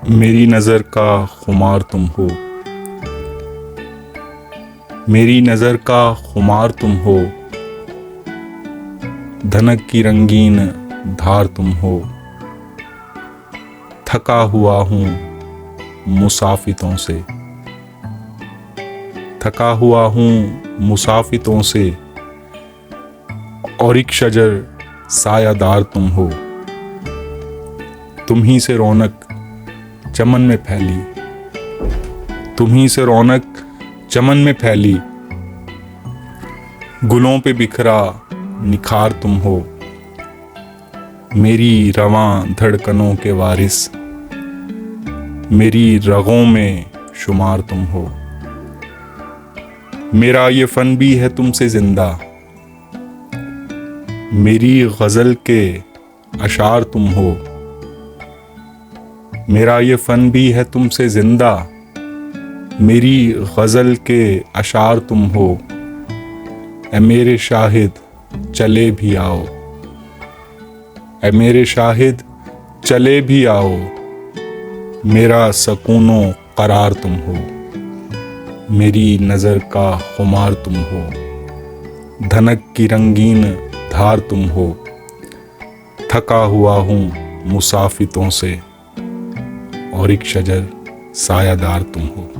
मेरी नज़र का खुमार तुम हो, मेरी नज़र का खुमार तुम हो, धनक की रंगीन धार तुम हो। थका हुआ हूँ मुसाफितों से, थका हुआ हूँ मुसाफितों से, और एक शजर सायादार तुम हो। तुम ही से रौनक चमन में फैली, तुम ही से रौनक चमन में फैली, गुलों पे बिखरा निखार तुम हो। मेरी रवां धड़कनों के वारिस, मेरी रगों में शुमार तुम हो। मेरा ये फन भी है तुमसे जिंदा, मेरी गज़ल के अशार तुम हो। मेरा ये फन भी है तुमसे जिंदा, मेरी गज़ल के अशार तुम हो। ऐ मेरे शाहिद चले भी आओ, ऐ मेरे शाहिद चले भी आओ, मेरा सकूनो करार तुम हो। मेरी नज़र का खुमार तुम हो, धनक की रंगीन धार तुम हो। थका हुआ हूँ मुसाफितों से, और एक शजर सायादार तुम हो।